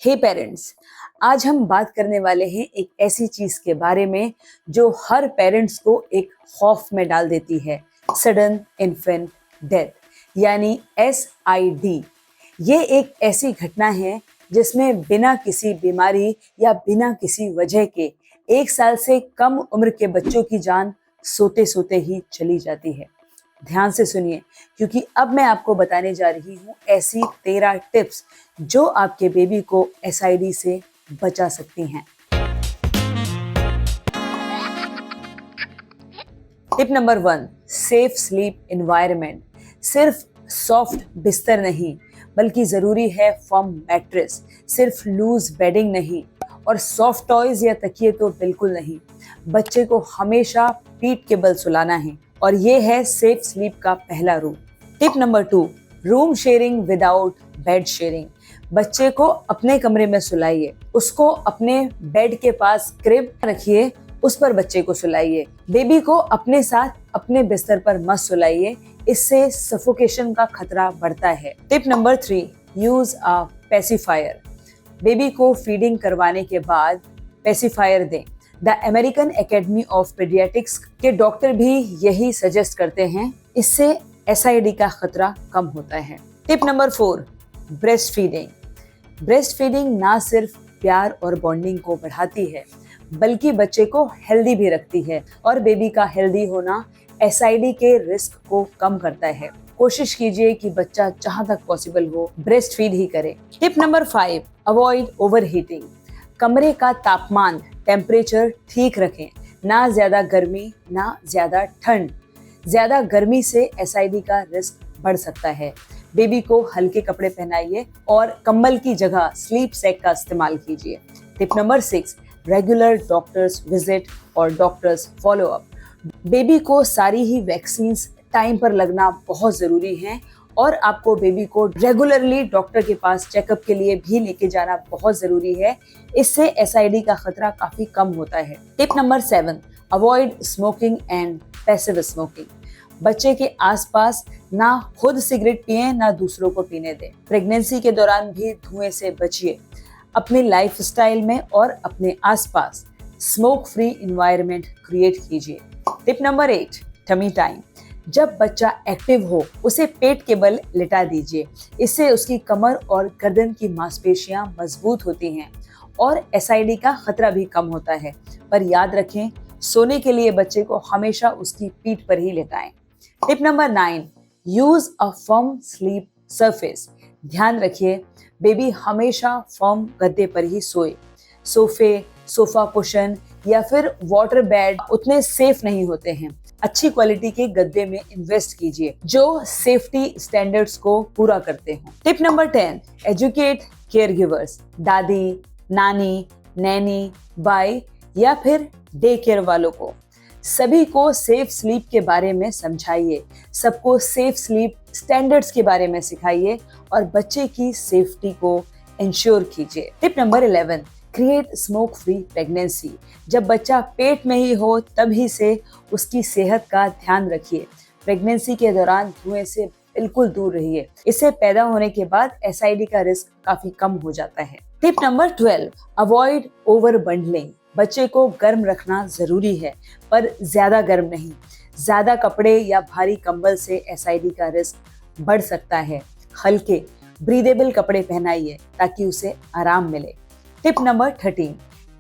हे parents, आज हम बात करने वाले हैं एक ऐसी चीज के बारे में जो हर पेरेंट्स को एक खौफ में डाल देती है, सडन इन्फेंट डेथ यानी SID। ये एक ऐसी घटना है जिसमें बिना किसी बीमारी या बिना किसी वजह के 1 साल से कम उम्र के बच्चों की जान सोते सोते ही चली जाती है। ध्यान से सुनिए, क्योंकि अब मैं आपको बताने जा रही हूँ ऐसी 13 टिप्स जो आपके बेबी को SID से बचा सकती हैं। Tip number 1, safe sleep environment. सिर्फ सॉफ्ट बिस्तर नहीं, बल्कि जरूरी है फर्म मैट्रेस। सिर्फ लूज बेडिंग नहीं और सॉफ्ट टॉयज या तकिए तो बिल्कुल नहीं। बच्चे को हमेशा पीठ के बल सुलाना है और ये है सेफ स्लीप का पहला rule. Tip number 2, room sharing without bed sharing. बच्चे को अपने कमरे में सुलाइए, उसको अपने बेड के पास क्रिब रखिए, उस पर बच्चे को सुलाइए। बेबी को अपने साथ अपने बिस्तर पर मत सुलाइए, इससे सफोकेशन का खतरा बढ़ता है। Tip number 3, use a pacifier. Baby को फीडिंग करवाने के बाद पेसिफायर दें। The American academy of paediatrics के डॉक्टर भी यही सजेस्ट करते हैं, इससे SID का खतरा कम होता है। Tip number 4, breast feeding. Breast feeding ना सिर्फ प्यार और बॉन्डिंग को बढ़ाती है, बल्कि बच्चे को हेल्दी भी रखती है और बेबी का हेल्दी होना SID के रिस्क को कम करता है। कोशिश कीजिए कि बच्चा जहां तक पॉसिबल हो ब्रेस्ट फीड ही करे। Tip number 5, avoid overheating. कमरे का तापमान टेम्परेचर ठीक रखें, ना ज्यादा गर्मी ना ज्यादा ठंड। ज्यादा गर्मी से SID का रिस्क बढ़ सकता है। बेबी को हल्के कपड़े पहनाइए और कंबल की जगह स्लीप सैक का इस्तेमाल कीजिए। Tip number 6, regular doctors visit और डॉक्टर्स फॉलो अप। बेबी को सारी ही वैक्सीन टाइम पर लगना बहुत जरूरी है और आपको बेबी को रेगुलरली डॉक्टर के पास चेकअप के लिए भी लेके जाना बहुत जरूरी है, इससे SID का खतरा काफी कम होता है। Tip number 7, avoid smoking and passive smoking. बच्चे के आसपास ना खुद सिगरेट पिए ना दूसरों को पीने दें। प्रेगनेंसी के दौरान भी धुएं से बचिए। अपने लाइफस्टाइल में और अपने आसपास स्मोक फ्री एनवायरनमेंट क्रिएट कीजिए। Tip number 8, tummy time. जब बच्चा एक्टिव हो उसे पेट के बल लिटा दीजिए, इससे उसकी कमर और गर्दन की मांसपेशियां मजबूत होती हैं और SID का खतरा भी कम होता है। पर याद रखें, सोने के लिए बच्चे को हमेशा उसकी पीठ पर ही लेटाएं। Tip number 9, use a firm sleep surface. ध्यान रखिए, बेबी हमेशा फर्म गद्दे पर ही सोए। सोफे, सोफा कुशन या फिर वाटर बेड उतने सेफ नहीं होते हैं। अच्छी क्वालिटी के गद्दे में इन्वेस्ट कीजिए जो सेफ्टी स्टैंडर्ड्स को पूरा करते हो। Tip number 10, educate care givers. दादी, नानी, नैनी, बाई या फिर डे केयर वालों को सभी को सेफ स्लीप के बारे में समझाइए, सबको सेफ स्लीप स्टैंडर्ड्स के बारे में सिखाइए और बच्चे की सेफ्टी को इंश्योर कीजिए। Tip number 11, create smoke free pregnancy. जब बच्चा पेट में ही हो तभी से उसकी सेहत का ध्यान रखिए। प्रेगनेंसी के दौरान धुएं से बिल्कुल दूर रहिए, इससे पैदा होने के बाद SID का रिस्क काफी कम हो जाता है। Tip number 12, avoid over bundling. बच्चे को गर्म रखना जरूरी है, पर ज्यादा गर्म नहीं। ज्यादा कपड़े या भारी कंबल से SID का रिस्क बढ़ सकता है। हल्के ब्रीदेबल कपड़े पहनाइए ताकि उसे आराम मिले। Tip number 13,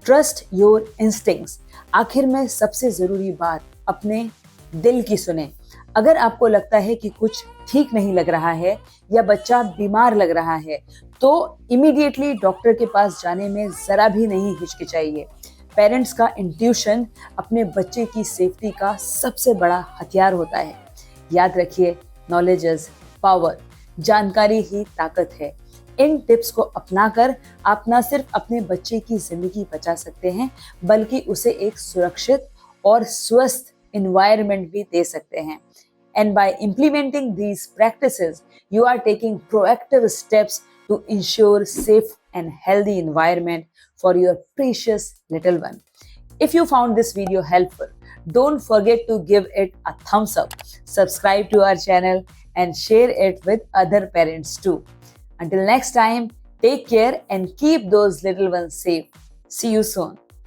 trust your instincts. आखिर में सबसे जरूरी बात, अपने दिल की सुने। अगर आपको लगता है कि कुछ ठीक नहीं लग रहा है या बच्चा बीमार लग रहा है, तो इमीडिएटली डॉक्टर के पास जाने में जरा भी नहीं हिचकिचाइए। पेरेंट्स का इंट्यूशन अपने बच्चे की सेफ्टी का सबसे बड़ा हथियार होता है। याद रखिए, नॉलेज इज पावर। जानकारी ही ताकत है। इन टिप्स को अपनाकर आप न सिर्फ अपने बच्चे की जिंदगी बचा सकते हैं, बल्कि उसे एक सुरक्षित और स्वस्थ एनवायरनमेंट भी दे सकते हैं। And by implementing these practices, you are taking proactive steps to ensure safe and healthy environment for your precious little one. If you found this video helpful, don't forget to give it a thumbs up, subscribe to our channel and share it with other parents too. Until next time, Take care and keep those little ones safe. See you soon.